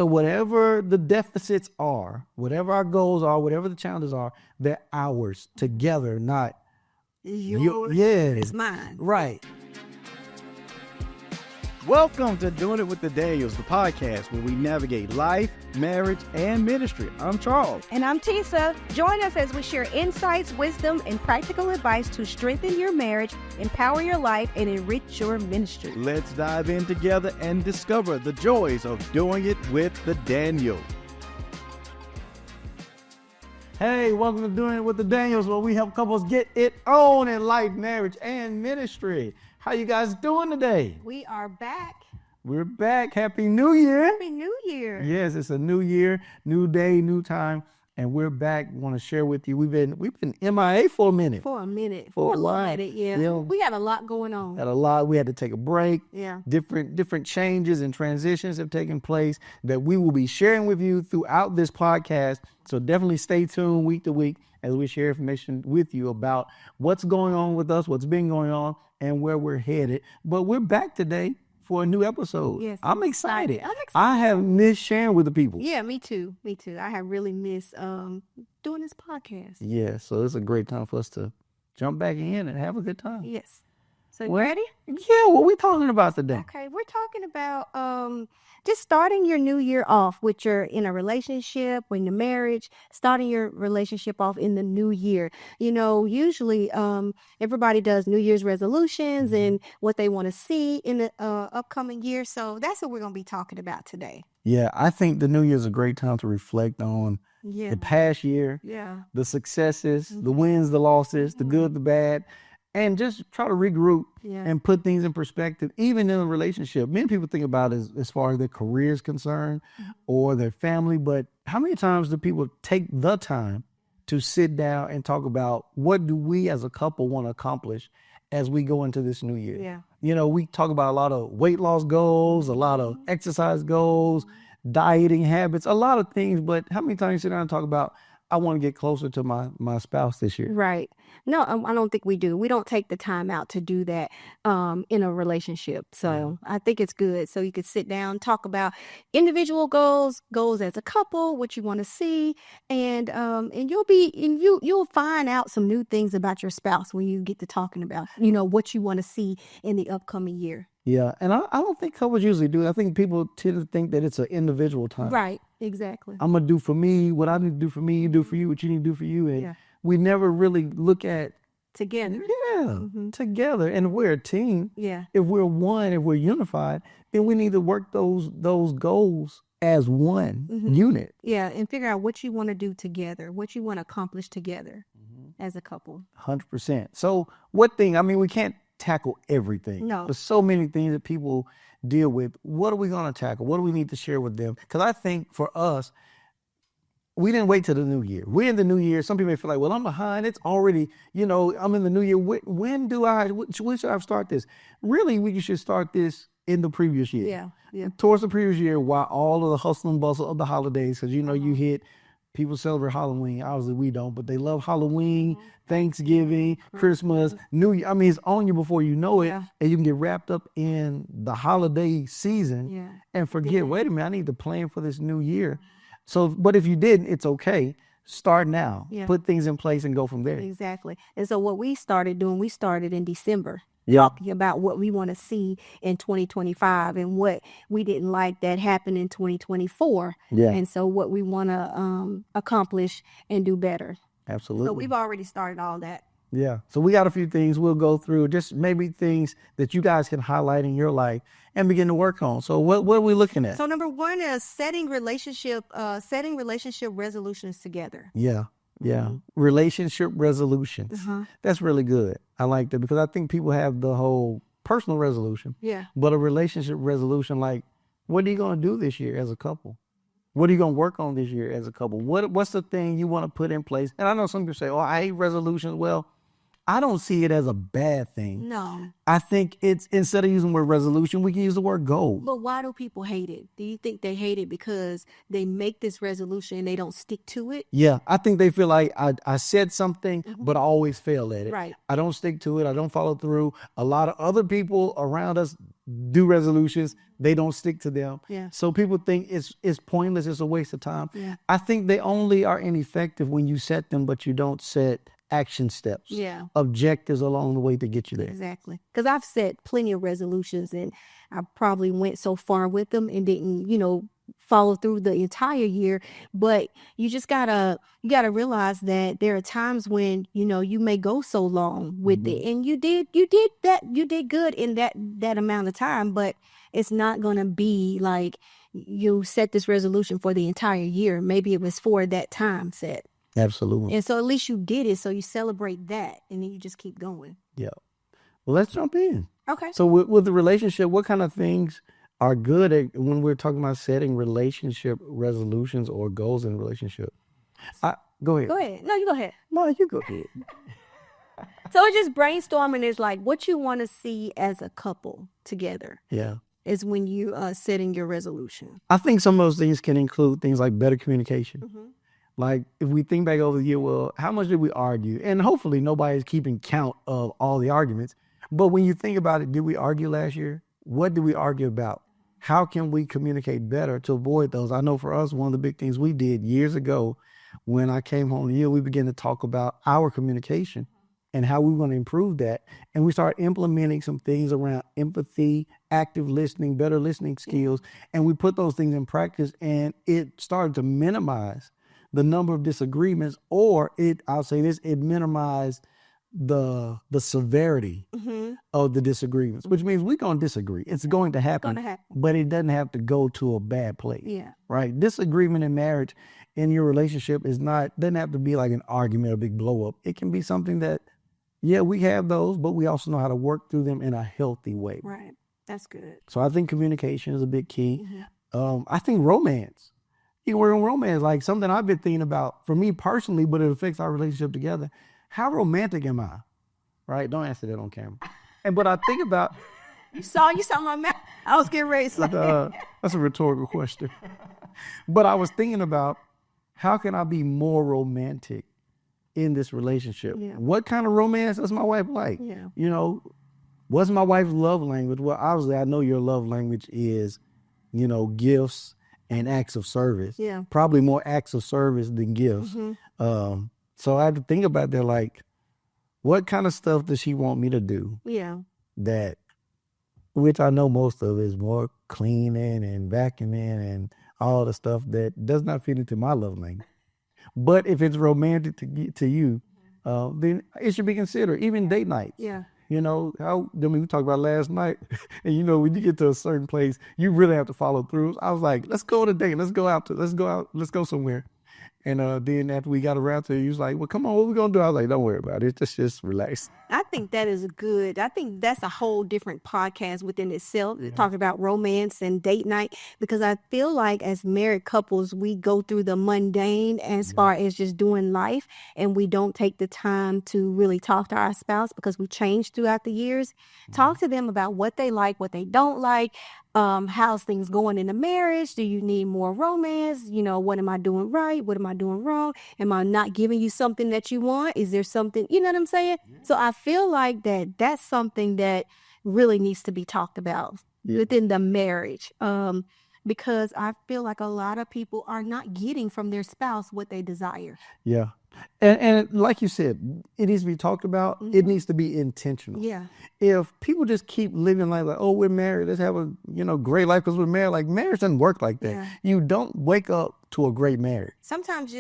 So whatever the deficits are, whatever our goals are, whatever the challenges are, they're ours together, not yours. Yeah, It's mine. right. Welcome to Doing It with the Daniels, the podcast where we navigate life, marriage, and ministry. I'm Charles. And I'm Tisa. Join us as we share insights, wisdom, and practical advice to strengthen your marriage, empower your life, and enrich your ministry. Let's dive in together and discover the joys of doing it with the Daniels. Hey, welcome to Doing It with the Daniels, where we help couples get it on in life, marriage, and ministry. How you guys doing today? We are back. We're back. Happy New Year. Happy New Year. Yes, it's a new year, new day, new time, and we're back. Want to share with you. We've been MIA for a minute. For a minute. For a little while. minute, yeah. Yeah. We had a lot going on. Had a lot. We had to take a break. Yeah. Different changes and transitions have taken place that we will be sharing with you throughout this podcast. So definitely stay tuned week to week as we share information with you about what's going on with us, what's been going on, and where we're headed. But we're back today for a new episode. Yes. I'm excited. I'm excited. I have missed sharing with the people. Yeah, me too. Me too. I have really missed doing this podcast. Yeah, so it's a great time for us to jump back in and have a good time. Yes. So you Well, ready? Yeah, what we talking about today? Okay, we're talking about just starting your new year off with you're in a relationship, in a marriage, starting your relationship off in the new year. You know, usually everybody does New Year's resolutions and what they want to see in the upcoming year. So that's what we're going to be talking about today. Yeah, I think the new year is a great time to reflect on Yeah. the past year, Yeah. the successes, the wins, the losses, the good, the bad, and just try to regroup Yeah. and put things in perspective, even in a relationship. Many people think about it as far as their career is concerned or their family, but how many times do people take the time to sit down and talk about what do we as a couple want to accomplish as we go into this new year? Yeah. You know, we talk about a lot of weight loss goals, a lot of exercise goals, dieting habits, a lot of things, but how many times you sit down and talk about, I want to get closer to my spouse this year? Right. No, I don't think we do. We don't take the time out to do that in a relationship. So I think it's good. So you could sit down, talk about individual goals as a couple, what you want to see, and you'll find out some new things about your spouse when you get to talking about, you know, what you want to see in the upcoming year. Yeah, and I don't think couples usually do. I think people tend to think that it's an individual time. Right. Exactly. I'm going to do for me what I need to do for me, you do for you what you need to do for you. And Yeah. we never really look at, Together. together. And if we're a team, Yeah. if we're one, if we're unified, then we need to work those goals as one unit. Yeah. And figure out what you want to do together, what you want to accomplish together as a couple. 100%. So what thing, I mean, we can't tackle everything. No. There's so many things that people deal with. What are we going to tackle? What do we need to share with them? Because I think for us, we didn't wait till the new year. We're in the new year. Some people may feel like, well, I'm behind. It's already, I'm in the new year. When should I start this? Really, you should start this in the previous year. Yeah. Yeah. Towards the previous year, while all of the hustle and bustle of the holidays, because you hit, people celebrate Halloween. Obviously, we don't, but they love Halloween, Thanksgiving, Christmas, New Year. I mean, it's on you before you know it, Yeah. and you can get wrapped up in the holiday season Yeah. and forget, wait a minute, I need to plan for this new year. So, but if you didn't, it's okay. Start now. Yeah. Put things in place and go from there. Exactly. And so what we started doing, we started in December. Yeah. Talking about what we want to see in 2025 and what we didn't like that happened in 2024. Yeah. And so what we want to accomplish and do better. Absolutely. So we've already started all that. Yeah. So we got a few things we'll go through, just maybe things that you guys can highlight in your life and begin to work on. So what are we looking at? So number one is setting relationship resolutions together. Yeah. Yeah. Relationship resolutions. That's really good. I like that because I think people have the whole personal resolution, Yeah. but a relationship resolution, like, what are you going to do this year as a couple? What are you going to work on this year as a couple? What's the thing you want to put in place? And I know some people say, oh, I hate resolutions. Well, I don't see it as a bad thing. No. I think it's, instead of using the word resolution, we can use the word goal. But why do people hate it? Do you think they hate it because they make this resolution and they don't stick to it? Yeah, I think they feel like I said something, but I always fail at it. Right. I don't stick to it. I don't follow through. A lot of other people around us do resolutions, they don't stick to them. Yeah. So people think it's pointless, it's a waste of time. Yeah. I think they only are ineffective when you set them, but you don't set action steps, Yeah. objectives along the way to get you there. Exactly. Because I've set plenty of resolutions and I probably went so far with them and didn't, follow through the entire year. But you gotta realize that there are times when, you may go so long with it and you did good in that amount of time, but it's not gonna be like you set this resolution for the entire year. Maybe it was for that time set. Absolutely. And so at least you did it. So you celebrate that and then you just keep going. Yeah. Well, let's jump in. Okay. So with the relationship, what kind of things are good at when we're talking about setting relationship resolutions or goals in a relationship? Go ahead. Go ahead. No, you go ahead. No, you go ahead. So it's just brainstorming is like what you want to see as a couple together Yeah. is when you setting your resolution. I think some of those things can include things like better communication. Like if we think back over the year, well, how much did we argue? And hopefully nobody's keeping count of all the arguments. But when you think about it, did we argue last year? What did we argue about? How can we communicate better to avoid those? I know for us, one of the big things we did years ago when I came home to you, we began to talk about our communication and how we were going to improve that. And we started implementing some things around empathy, active listening, better listening skills. And we put those things in practice and it started to minimize the number of disagreements, or I'll say this, it minimized the severity of the disagreements, which means we're going to disagree. It's going to happen, but it doesn't have to go to a bad place. Yeah. Right? Disagreement in marriage, in your relationship doesn't have to be like an argument or a big blow up. It can be something that, yeah, we have those, but we also know how to work through them in a healthy way. Right. That's good. So I think communication is a big key. I think romance. We're in romance, like something I've been thinking about for me personally, but it affects our relationship together. How romantic am I? Right? Don't answer that on camera. But I think about. You saw my mouth. I was getting ready to say. That's a rhetorical question. But I was thinking about how can I be more romantic in this relationship? Yeah. What kind of romance does my wife like? Yeah. What's my wife's love language? Well, obviously I know your love language is, gifts and acts of service. Yeah. Probably more acts of service than gifts. So I had to think about that, like, what kind of stuff does she want me to do? Yeah. Which I know most of is more cleaning and vacuuming and all the stuff that does not fit into my love language. But if it's romantic to you, then it should be considered, even date nights. Yeah. We talked about last night, and when you get to a certain place, you really have to follow through. I was like, let's go on a date, let's go somewhere. And then after we got around to it, he was like, well, come on, what we going to do? I was like, don't worry about it. Just relax. I think that's a whole different podcast within itself, talking about romance and date night, because I feel like as married couples, we go through the mundane as far as just doing life, and we don't take the time to really talk to our spouse because we change throughout the years. Talk to them about what they like, what they don't like. How's things going in the marriage? Do you need more romance? What am I doing right? What am I doing wrong? Am I not giving you something that you want? Is there something, you know what I'm saying? So I feel like that's something that really needs to be talked about within the marriage. Because I feel like a lot of people are not getting from their spouse what they desire. Yeah. And like you said, it needs to be talked about. It needs to be intentional. Yeah. If people just keep living life like, oh, we're married, let's have a great life because we're married. Like, marriage doesn't work like that. Yeah. You don't wake up to a great marriage. Sometimes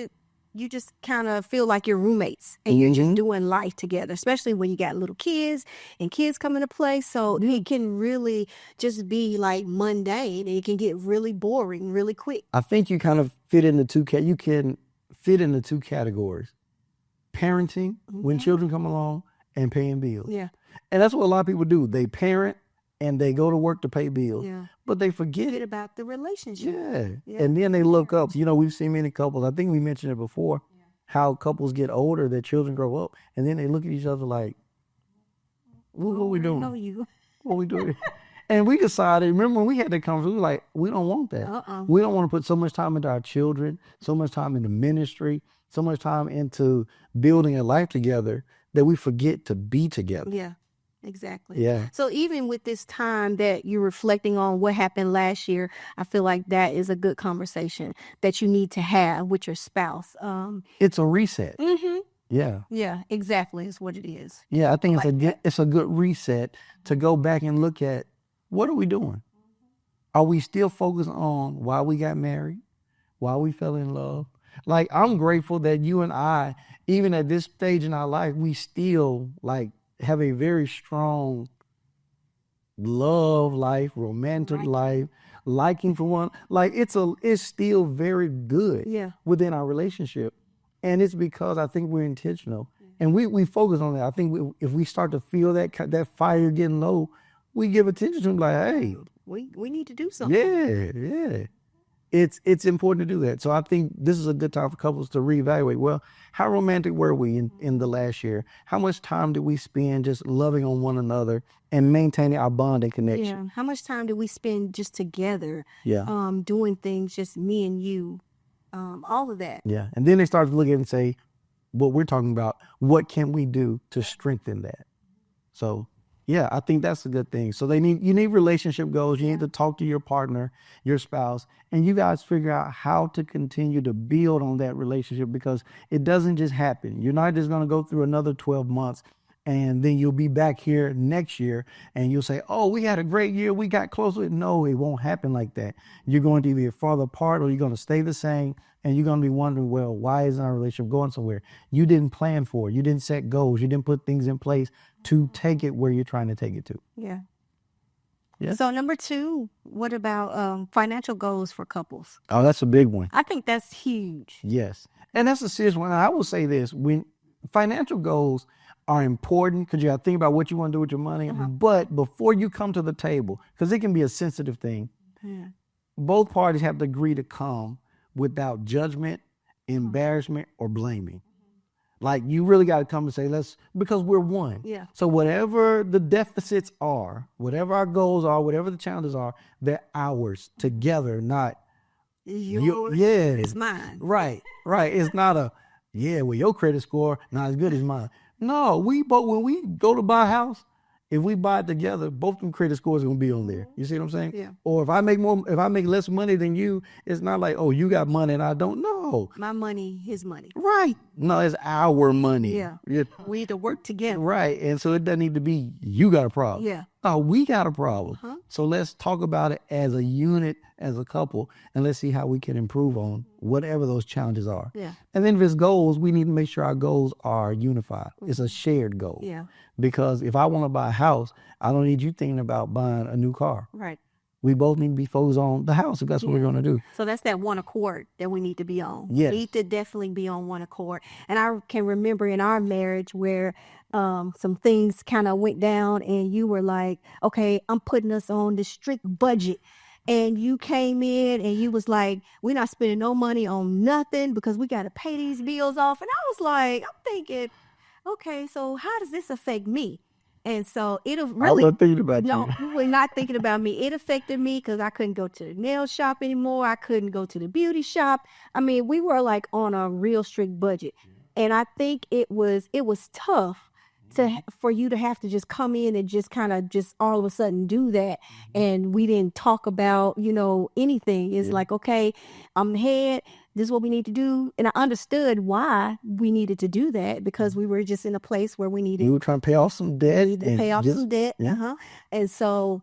you just kind of feel like you're roommates and you're just doing life together, especially when you got little kids and kids come into play. So it can really just be like mundane and it can get really boring really quick. I think you kind of fit into you can fit into two categories: parenting when children come along and paying bills. Yeah. And that's what a lot of people do. They parent and they go to work to pay bills. Yeah. But they forget about the relationship. Yeah. And then they look up. We've seen many couples, I think we mentioned it before, how couples get older, their children grow up, and then they look at each other like, what are we doing? I know you. What are we doing? And we decided, remember when we had that conversation, we were like, we don't want that. We don't want to put so much time into our children, so much time into ministry, so much time into building a life together that we forget to be together. Yeah. Exactly. Yeah. So even with this time that you're reflecting on what happened last year, I feel like that is a good conversation that you need to have with your spouse. It's a reset. Mhm. Yeah. Yeah, exactly is what it is. Yeah, I think Like that. it's a good reset to go back and look at what are we doing? Are we still focused on why we got married? Why we fell in love? Like I'm grateful that you and I, even at this stage in our life, we still like have a very strong love life, romantic Right. life, liking for one. Like it's still very good Yeah. within our relationship. And it's because I think we're intentional and we focus on that. I think if we start to feel that fire getting low, we give attention to it like, hey, We need to do something. yeah. It's important to do that. So I think this is a good time for couples to reevaluate. Well, how romantic were we in the last year? How much time did we spend just loving on one another and maintaining our bond and connection? Yeah. How much time did we spend just together, Yeah. doing things, just me and you, all of that. Yeah. And then they start to look at it and say, what we're talking about, what can we do to strengthen that? So yeah, I think that's a good thing. So you need relationship goals. You need to talk to your partner, your spouse, and you guys figure out how to continue to build on that relationship because it doesn't just happen. You're not just going to go through another 12 months and then you'll be back here next year and you'll say, oh, we had a great year. We got closer. No, it won't happen like that. You're going to either get farther apart or you're going to stay the same. And you're going to be wondering, well, why isn't our relationship going somewhere? You didn't plan for it. You didn't set goals. You didn't put things in place to take it where you're trying to take it to. Yeah. Yeah. So number 2, what about financial goals for couples? Oh, that's a big one. I think that's huge. Yes. And that's a serious one. I will say this, when financial goals are important because you got to think about what you want to do with your money. But before you come to the table, because it can be a sensitive thing, both parties have to agree to come without judgment, embarrassment, or blaming. Like you really got to come and say, because we're one. Yeah. So whatever the deficits are, whatever our goals are, whatever the challenges are, they're ours together, not Yours yeah. is mine. Right. It's not well, your credit score not as good as mine. No, when we go to buy a house, if we buy it together, both them credit scores are gonna be on there. You see what I'm saying? Yeah. Or if I make less money than you, it's not like, oh, you got money and I don't. No. My money, his money. Right. No, it's our money. Yeah. We need to work together. Right. And so it doesn't need to be you got a problem. Yeah. No, we got a problem. So let's talk about it as a unit, as a couple, and let's see how we can improve on whatever those challenges are. Yeah. And then if it's goals, we need to make sure our goals are unified. It's a shared goal. Yeah. Because if I want to buy a house, I don't need you thinking about buying a new car. Right. We both need to be focused on the house if that's what we're going to do. So that's that one accord that we need to be on. Yes. We need to definitely be on one accord. And I can remember in our marriage where some things kind of went down and you were like, okay, I'm putting us on this strict budget. And you came in and you was like, we're not spending no money on nothing because we got to pay these bills off. And I was like, I'm thinking, okay, so how does this affect me? And so it'll really. I was thinking about No, you. you were not thinking about me. It affected me because I couldn't go to the nail shop anymore. I couldn't go to the beauty shop. I mean, we were like on a real strict budget. And I think it was tough for you to have to just come in and just kind of just all of a sudden do that. And we didn't talk about, anything. It's like, okay, I'm the head. This is what we need to do. And I understood why we needed to do that because we were just in a place where we needed We were trying to pay off some debt. to pay off some debt. Yeah. And so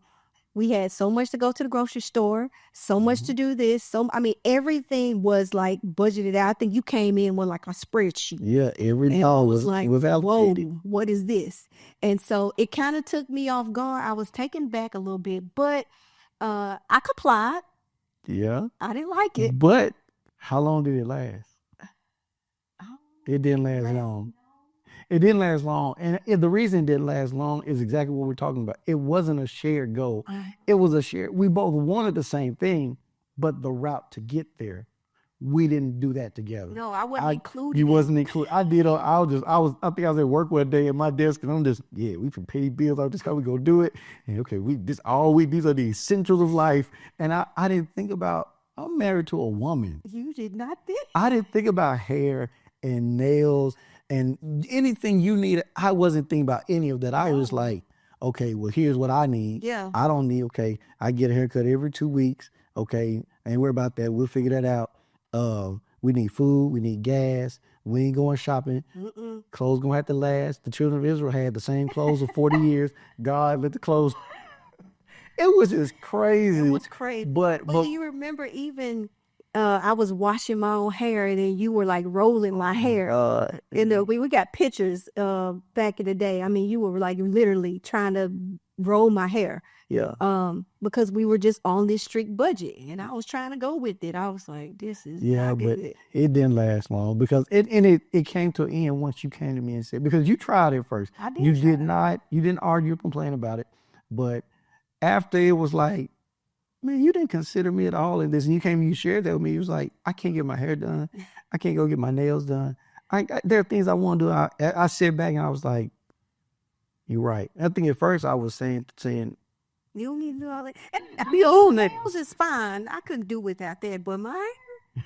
we had so much to go to the grocery store, so much to do this. Everything was like budgeted out. I think you came in with like a spreadsheet. Yeah, every And I dollar was like, was allocated. whoa, what is this? And so it kind of took me off guard. I was taken back a little bit, but I complied. Yeah. I didn't like it. But how long did it last? It didn't last long. It didn't last long. And the reason it didn't last long is exactly what we're talking about. It wasn't a shared goal. It was we both wanted the same thing, but the route to get there, we didn't do that together. No, I wasn't included. You wasn't included. I think I was at work one day at my desk and I'm just, we can pay bills off this car, we go do it. And okay, these are the essentials of life. And I didn't think about, I'm married to a woman. You did not think? I didn't think about hair and nails and anything you needed. I wasn't thinking about any of that. I was like, okay, well, here's what I need. Yeah. I don't need, okay, I get a haircut every 2 weeks. Okay, ain't worry about that. We'll figure that out. We need food. We need gas. We ain't going shopping. Clothes gonna have to last. The children of Israel had the same clothes for 40 years. God let the clothes. It was just crazy. It was crazy. But do you remember even I was washing my own hair and then you were like rolling my hair. We got pictures back in the day. I mean, you were like literally trying to roll my hair. yeah. Because we were just on this strict budget and I was trying to go with it. I was like, this is Yeah, not but good. it didn't last long because it came to an end once you came to me and said, because you tried it first. I did You try did not, you didn't argue or complain about it. But after it was like, man, you didn't consider me at all in this. And you came and you shared that with me. You was like, I can't get my hair done. I can't go get my nails done. There are things I want to do. I sit back and I was like, you're right. I think at first I was saying, You don't need to do all that. And be old now. nails is fine. I couldn't do without that, but my hair,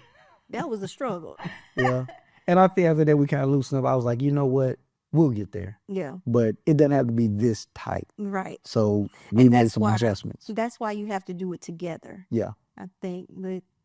that was a struggle. Yeah. And I think after that we kind of loosened up. I was like, you know what? We'll get there. Yeah, But it doesn't have to be this tight. right. So we And made that's some why- adjustments. That's why you have to do it together. Yeah. I think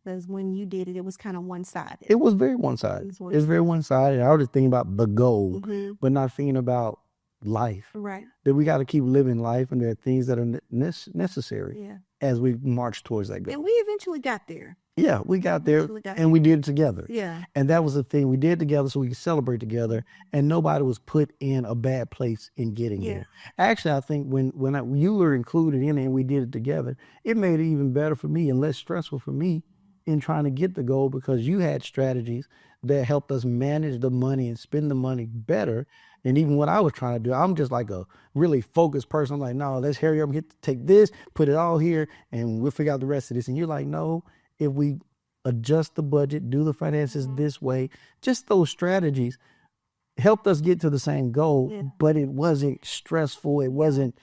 because when you did it, it was kind of one-sided. It was very one-sided. It's It's very one-sided. I was just thinking about the goal, Mhm. but not thinking about life. Right. That we got to keep living life, and there are things that are necessary Yeah. as we march towards that goal. And we eventually got there. Yeah, we got there, Eventually got and we did it together. Yeah. And that was the thing. We did it together so we could celebrate together, and nobody was put in a bad place in getting Yeah. there. Actually, I think when you were included in it and we did it together, it made it even better for me and less stressful for me in trying to get the goal because you had strategies that helped us manage the money and spend the money better than even what I was trying to do. I'm just like a really focused person. I'm like, no, let's hurry up and get to take this, put it all here, and we'll figure out the rest of this. And you're like, no, if we adjust the budget, do the finances this way, just those strategies helped us get to the same goal, Yeah. but it wasn't stressful. It wasn't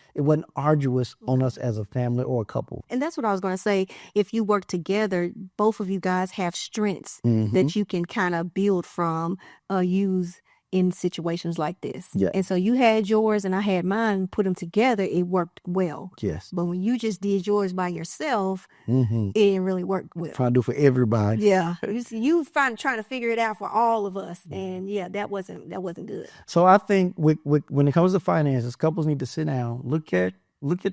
arduous on us as a family or a couple. And that's what I was going to say. If you work together, both of you guys have strengths Mm-hmm. that you can kind of build from, use in situations like this. Yeah. And so you had yours and I had mine, put them together, it worked well. Yes. But when you just did yours by yourself, Mm-hmm. it didn't really work well. Trying to do for everybody. Yeah. You trying to figure it out for all of us. And yeah, that wasn't good. So I think when it comes to finances, couples need to sit down, look at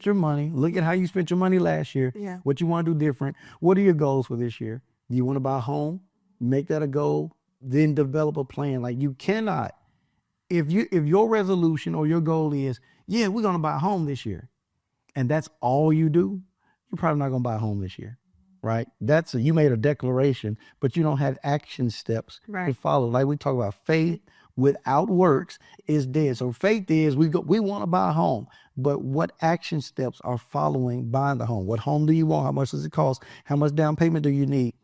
your money, look at how you spent your money last year, Yeah. what you want to do different. What are your goals for this year? Do you want to buy a home? Make that a goal, then develop a plan. Like you cannot, if your resolution or your goal is, yeah, we're going to buy a home this year, and that's all you do, you're probably not going to buy a home this year, right? You made a declaration, but you don't have action steps to Right. follow. Like we talk about, faith without works is dead. So faith is we want to buy a home, but what action steps are following buying the home? What home do you want? How much does it cost? How much down payment do you need?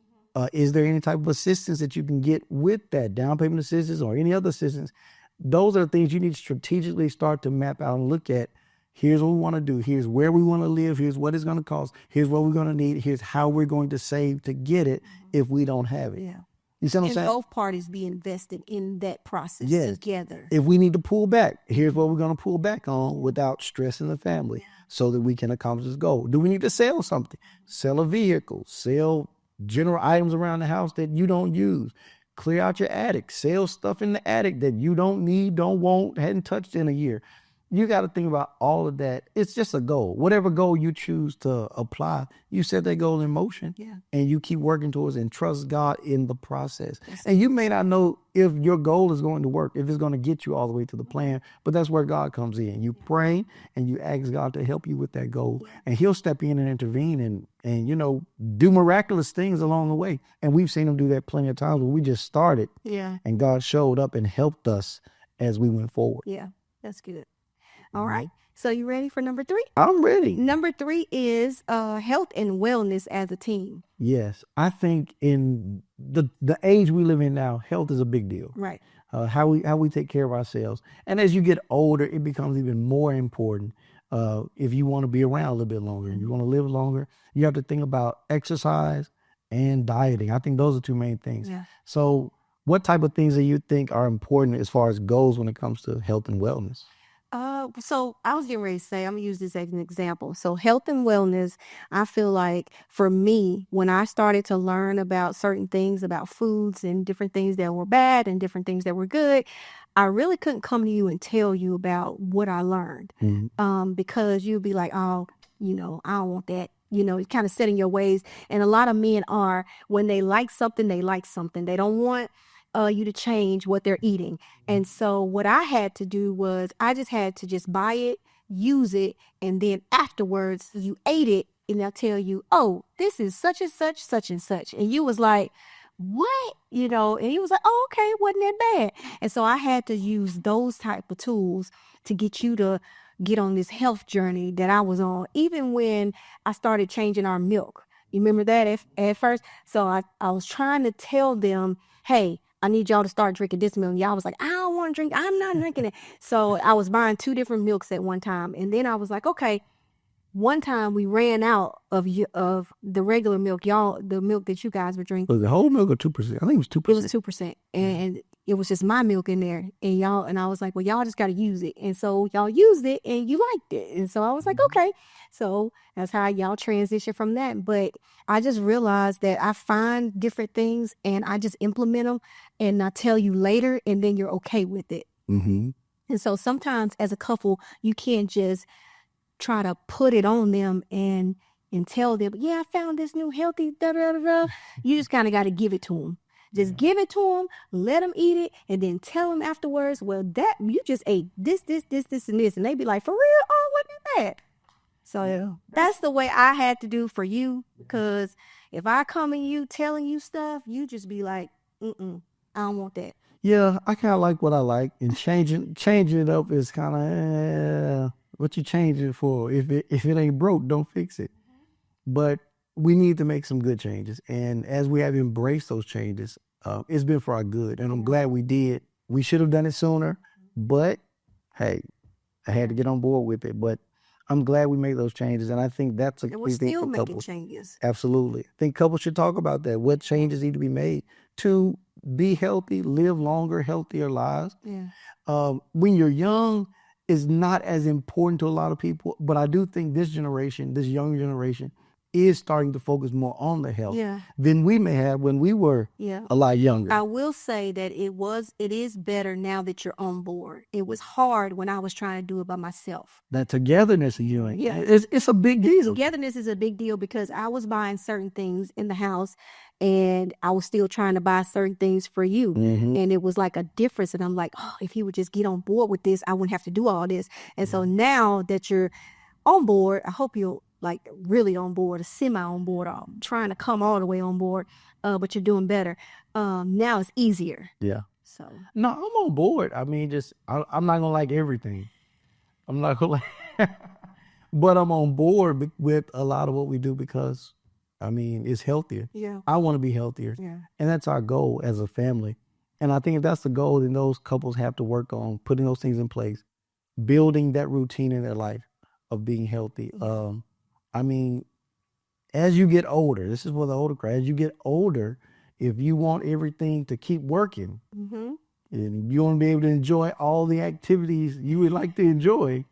Is there any type of assistance that you can get with that down payment assistance or any other assistance? Those are the things you need to strategically start to map out and look at. Here's what we want to do. Here's where we want to live. Here's what it's going to cost. Here's what we're going to need. Here's how we're going to save to get it if we don't have it. Yeah. You see what I'm And saying? both parties be invested in that process Yes. together. If we need to pull back, here's what we're going to pull back on without stressing the family so that we can accomplish this goal. Do we need to sell something? Sell a vehicle, sell general items around the house that you don't use. Clear out your attic, sell stuff in the attic that you don't need, don't want, hadn't touched in a year. You got to think about all of that. It's just a goal. Whatever goal you choose to apply, you set that goal in motion. Yeah. And you keep working towards it and trust God in the process. And you may not know if your goal is going to work, if it's going to get you all the way to the plan, but that's where God comes in. You pray and you ask God to help you with that goal, and he'll step in and intervene and do miraculous things along the way. And we've seen him do that plenty of times when we just started Yeah. and God showed up and helped us as we went forward. Yeah. That's good. All right. So you ready for number 3? I'm ready. Number 3 is health and wellness as a team. Yes. I think in the age we live in now, health is a big deal. Right. How we take care of ourselves. And as you get older, it becomes even more important. If you want to be around a little bit longer and you want to live longer, you have to think about exercise and dieting. I think those are 2 main things. Yeah. So what type of things do you think are important as far as goals when it comes to health and wellness? So I was getting ready to say, I'm gonna use this as an example. So health and wellness, I feel like for me, when I started to learn about certain things about foods and different things that were bad and different things that were good, I really couldn't come to you and tell you about what I learned. Because you'd be like, oh, I don't want that. It's kind of set in your ways. And a lot of men are, when they like something, they like something. They don't want you to change what they're eating. And so what I had to do was I just had to just buy it, use it, and then afterwards you ate it and they'll tell you, oh, this is such and such, such and such. And you was like, what? And he was like, oh, okay, wasn't that bad. And so I had to use those type of tools to get you to get on this health journey that I was on, even when I started changing our milk. You remember that at first? So I was trying to tell them, hey, I need y'all to start drinking this milk. And y'all was like, I don't want to drink. I'm not drinking it. So I was buying 2 different milks at one time. And then I was like, okay, one time we ran out of the regular milk, the milk that you guys were drinking. Was it whole milk or 2%? I think it was 2%. It was 2%. And it was just my milk in there. And I was like, well, y'all just got to use it. And so y'all used it and you liked it. And so I was like, okay. So that's how y'all transition from that. But I just realized that I find different things and I just implement them and I tell you later and then you're okay with it. Mm-hmm. And so sometimes as a couple, you can't just try to put it on them and tell them, yeah, I found this new healthy da da da da. You just kind of got to give it to them. Just give it to them, let them eat it, and then tell them afterwards, well, that you just ate this, and this. And they be like, for real? Oh, wasn't it bad? So that's the way I had to do for you. Because if I come in you telling you stuff, you just be like, I don't want that. Yeah, I kind of like what I like. And changing it up is kind of, what you change it for? If it ain't broke, don't fix it. But we need to make some good changes. And as we have embraced those changes, it's been for our good. And I'm glad we did. We should have done it sooner. But, hey, I had to get on board with it. But I'm glad we made those changes. And I think that's a and we're key thing still for making couples. changes. Absolutely. I think couples should talk about that. What changes need to be made to be healthy, live longer, healthier lives. Yeah. When you're young, is not as important to a lot of people. But I do think this generation, this young generation, is starting to focus more on the health than we may have when we were a lot younger. I will say that it is better now that you're on board. It was hard when I was trying to do it by myself. That togetherness of you, it's a big deal. Togetherness is a big deal because I was buying certain things in the house and I was still trying to buy certain things for you. And it was like a difference. And I'm like, oh, if he would just get on board with this, I wouldn't have to do all this. And so now that you're on board, I hope you'll like really on board, or semi on board, or trying to come all the way on board, but you're doing better. Now it's easier. Yeah. So no, I'm on board. I mean, I'm not gonna like everything. I'm not gonna like, but I'm on board with a lot of what we do because, I mean, it's healthier. Yeah. I want to be healthier. Yeah. And that's our goal as a family. And I think if that's the goal, then those couples have to work on putting those things in place, building that routine in their life of being healthy. I mean, as you get older, this is what the older crowd, as you get older, if you want everything to keep working, and you want to be able to enjoy all the activities you would like to enjoy,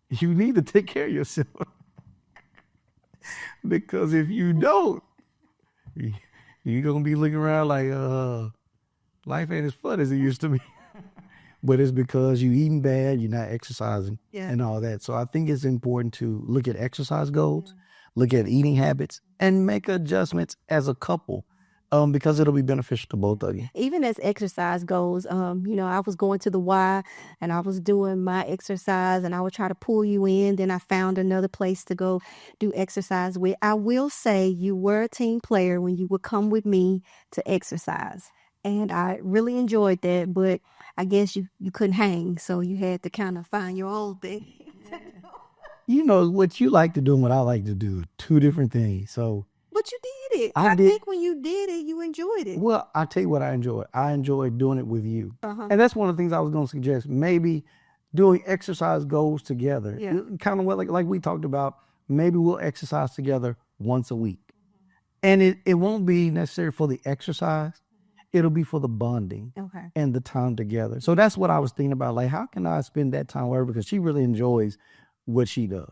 you need to take care of yourself. Because if you don't, you're going to be looking around like, life ain't as fun as it used to be. But it's because you eating bad, you're not exercising, and all that. So I think it's important to look at exercise goals, look at eating habits, and make adjustments as a couple, because it'll be beneficial to both of you. Even as exercise goes, I was going to the Y and I was doing my exercise and I would try to pull you in. Then I found another place to go do exercise with. I will say you were a team player when you would come with me to exercise. And I really enjoyed that, but I guess you couldn't hang, so you had to kind of find your own thing. You know, what you like to do and what I like to do, two different things. So, but you did it. I think when you did it, you enjoyed it. Well, I'll tell you what I enjoyed. I enjoyed doing it with you. And that's one of the things I was going to suggest. Maybe doing exercise goals together. Kind of like we talked about, maybe we'll exercise together once a week. And it won't be necessary for the exercise. It'll be for the bonding Okay. and the time together. So that's what I was thinking about. Like, how can I spend that time with her? Because she really enjoys what she does.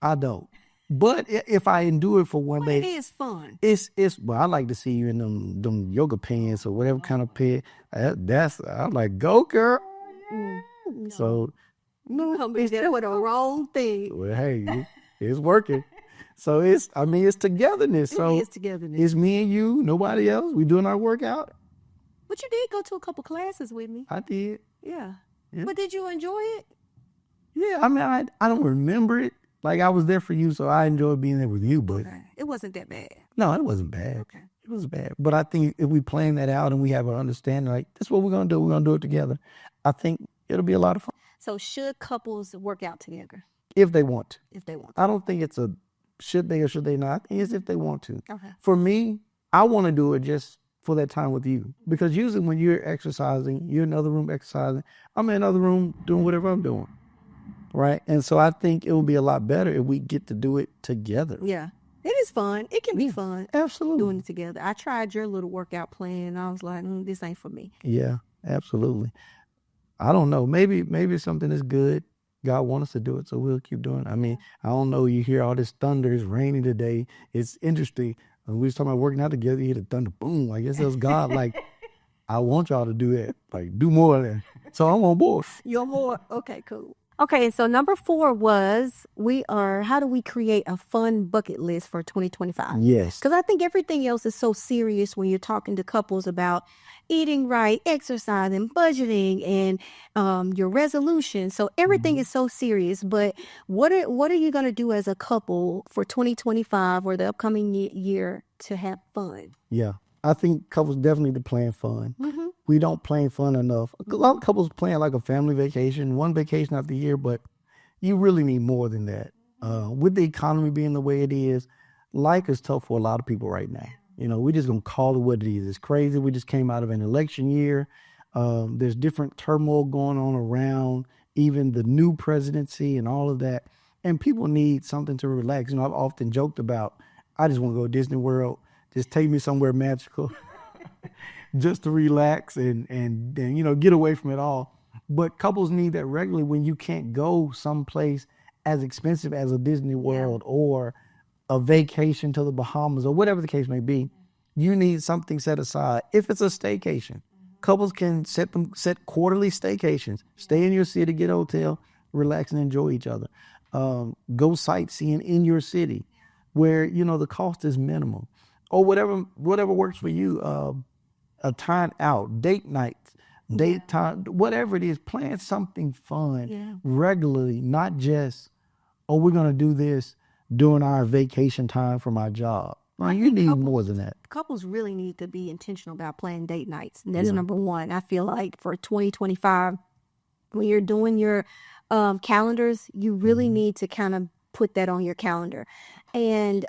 I don't. But if I do it for one But it day, is fun. it's well, I like to see you in them yoga pants or whatever kind of pants. I'm like, go girl. No. So no, Come in there with the wrong thing. well, hey, it's working. So it's togetherness. So It is togetherness. it's me and you, nobody else. We doing our workout. But you did go to a couple classes with me. I did. Yeah. Yeah. But did you enjoy it? Yeah, I mean, I don't remember it. Like, I was there for you, so I enjoyed being there with you. But Okay. It wasn't that bad. no, it wasn't bad. Okay. It was bad. But I think if we plan that out and we have an understanding, like, this is what we're going to do. We're going to do it together. I think it'll be a lot of fun So should couples work out together if they want to. if they want to? I don't think it's a should they or should they not. It's if they want to. Okay. For me, I want to do it just for that time with you. Because usually when you're exercising, you're in another room exercising. I'm in another room doing whatever I'm doing. Right? And so I think it would be a lot better if we get to do it together. Yeah. It is fun. It can be fun Absolutely. doing it together. I tried your little workout plan and I was like, this ain't for me. Yeah, absolutely. I don't know. Maybe something is good. God wants us to do it, so we'll keep doing it. I mean, I don't know. You hear all this thunder. It's raining today. It's interesting. When we was talking about working out together, you hear the thunder, boom. I guess it was God. Like, I want y'all to do that. Like, do more of that. So I'm on board. You're more? Okay, cool. Okay, so number 4 was how do we create a fun bucket list for 2025? Yes. Because I think everything else is so serious when you're talking to couples about eating right, exercising, budgeting, and your resolution. So everything is so serious. But what are you going to do as a couple for 2025 or the upcoming year to have fun? Yeah. I think couples definitely need to plan fun. Mm-hmm. We don't plan fun enough. A lot of couples plan like a family vacation, one vacation out the year, but you really need more than that. With the economy being the way it is, life is tough for a lot of people right now. You know, we're just going to call it what it is. It's crazy. We just came out of an election year. There's different turmoil going on around, even the new presidency and all of that. And people need something to relax. You know, I've often joked about, I just want to go to Disney World. Just take me somewhere magical just to relax and you know, get away from it all. But couples need that regularly when you can't go someplace as expensive as a Disney World or a vacation to the Bahamas or whatever the case may be. You need something set aside. If it's a staycation, couples can set quarterly staycations. Stay in your city, get a hotel, relax and enjoy each other. Go sightseeing in your city where, you know, the cost is minimal. Or whatever works for you. A time out, date nights, date time, whatever it is, plan something fun regularly, not just, oh, we're going to do this during our vacation time from our job. Well, you need more than that. Couples really need to be intentional about planning date nights. And that's number 1. I feel like for 2025, when you're doing your calendars, you really need to kind of put that on your calendar. And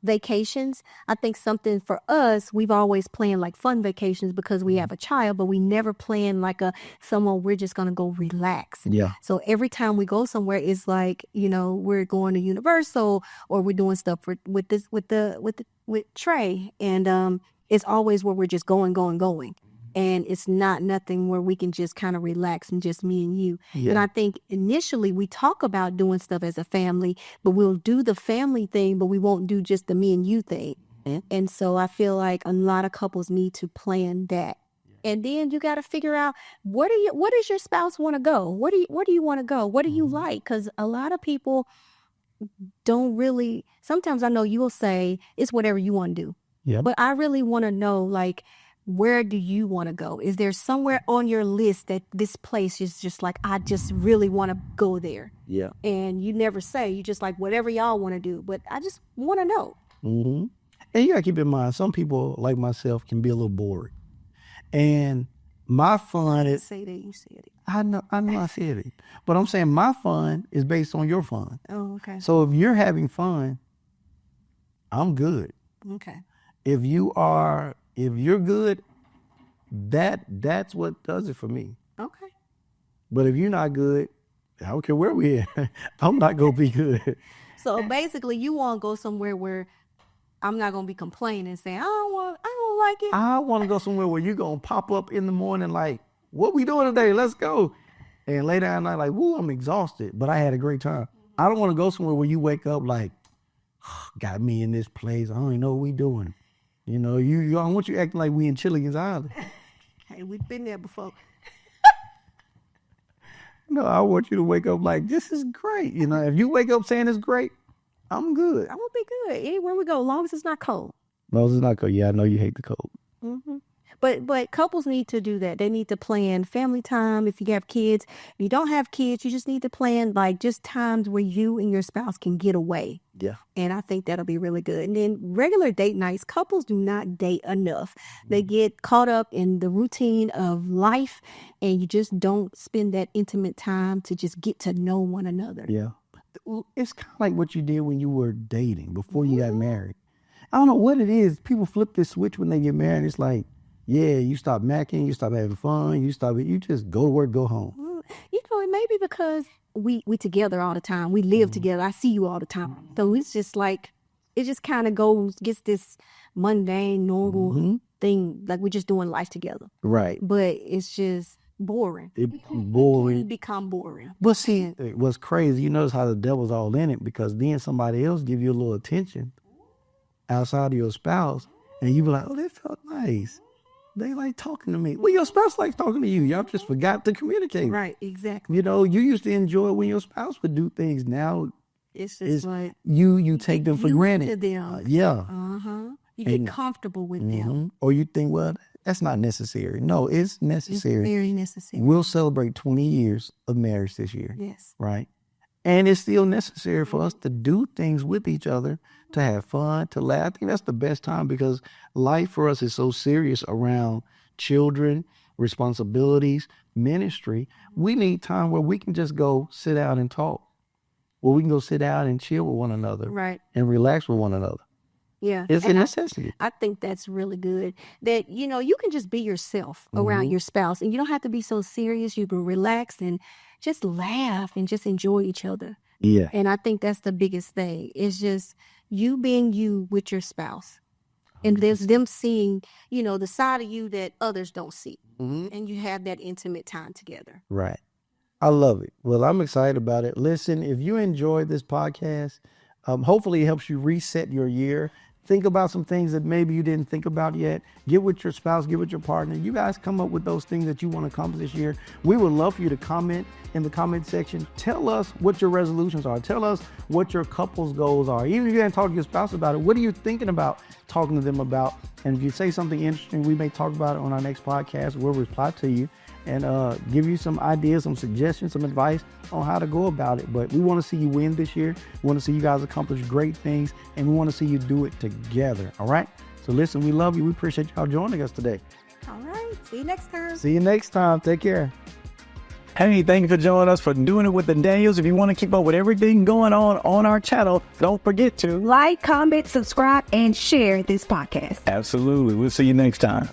vacations, I think something for us, we've always planned like fun vacations because we have a child, but we never plan like somewhere we're just going to go relax. Yeah. So every time we go somewhere, it's like, you know, we're going to Universal or we're doing stuff with Trey. And it's always where we're just going. And it's not nothing where we can just kind of relax and just me and you. Yeah. And I think initially we talk about doing stuff as a family, but we'll do the family thing, but we won't do just the me and you thing. And so I feel like a lot of couples need to plan that. And then you got to figure out what does your spouse want to go? Where do you want to go? What do you like? Because a lot of people don't really. Sometimes I know you'll say it's whatever you want to do. Yeah. But I really want to know, like, where do you want to go? Is there somewhere on your list that this place is just like, I just really want to go there? Yeah. And you never say, you just like, whatever y'all want to do. But I just want to know. Mm-hmm. And you got to keep in mind, some people like myself can be a little bored. And my fun is... Say that you said it. I know I said it. But I'm saying my fun is based on your fun. Oh, okay. So if you're having fun, I'm good. Okay. If you're good, that's what does it for me. Okay. But if you're not good, I don't care where we at. I'm not gonna be good. So basically, you want to go somewhere where I'm not gonna be complaining, saying I don't like it? I want to go somewhere where you're going to pop up in the morning like, what we doing today? Let's go. And later at night, like, woo, I'm exhausted, but I had a great time. I don't want to go somewhere where you wake up like, got me in this place. I don't even know what we doing. You know, I don't want you acting like we in Chilligan's Island. Hey, we've been there before. No, I want you to wake up like, this is great. You know, if you wake up saying it's great, I'm good. I will be good anywhere we go, as long as it's not cold. No, it's not cold. Yeah, I know you hate the cold. Mm-hmm. But couples need to do that. They need to plan family time. If you have kids, if you don't have kids, you just need to plan like just times where you and your spouse can get away. Yeah. And I think that'll be really good. And then regular date nights, couples do not date enough. They get caught up in the routine of life, and you just don't spend that intimate time to just get to know one another. Yeah. It's kind of like what you did when you were dating before you got married. I don't know what it is. People flip this switch when they get married. It's like, yeah, you stop macking, you stop having fun, you just go to work, go home. You know, it may be because we together all the time. We live together. I see you all the time. So it's just like, it just kind of gets this mundane, normal thing, like we're just doing life together. Right. But it's just boring. Boring. It become boring. But see, what's crazy, you notice how the devil's all in it, because then somebody else give you a little attention outside of your spouse, and you be like, oh, that felt nice. They like talking to me. Well, your spouse likes talking to you. Y'all just forgot to communicate. Right, exactly. You know, you used to enjoy when your spouse would do things. Now It's just like you take them for used granted. to them. Yeah. You get comfortable with them. Or you think, well, that's not necessary. No, it's It's necessary. very necessary. We'll celebrate 20 years of marriage this year. Yes. Right? And it's still necessary for us to do things with each other, to have fun, to laugh. I think that's the best time, because life for us is so serious around children, responsibilities, ministry. We need time where we can just go sit down and talk. Where we can go sit down and chill with one another. Right. And relax with one another. Yeah. It's a And necessity. I think that's really good, that, you know, you can just be yourself around your spouse, and you don't have to be so serious. You can relax and just laugh and just enjoy each other. Yeah. And I think that's the biggest thing. It's just you being you with your spouse. And there's them seeing, you know, the side of you that others don't see. And you have that intimate time together. Right. I love it. Well, I'm excited about it. Listen, if you enjoyed this podcast, hopefully it helps you reset your year. Think about some things that maybe you didn't think about yet. Get with your spouse, get with your partner. You guys come up with those things that you want to accomplish this year. We would love for you to comment in the comment section. Tell us what your resolutions are. Tell us what your couple's goals are. Even if you haven't talked to your spouse about it, what are you thinking about talking to them about? And if you say something interesting, we may talk about it on our next podcast. We'll reply to you and give you some ideas, some suggestions, some advice on how to go about it. But we want to see you win this year. We want to see you guys accomplish great things, and we want to see you do it together. All right? So listen, we love you. We appreciate y'all joining us today. All right. See you next time. See you next time. Take care. Hey, thank you for joining us for Doing It with the Daniels. If you want to keep up with everything going on our channel, don't forget to Like, comment, subscribe, and share this podcast. Absolutely. We'll see you next time.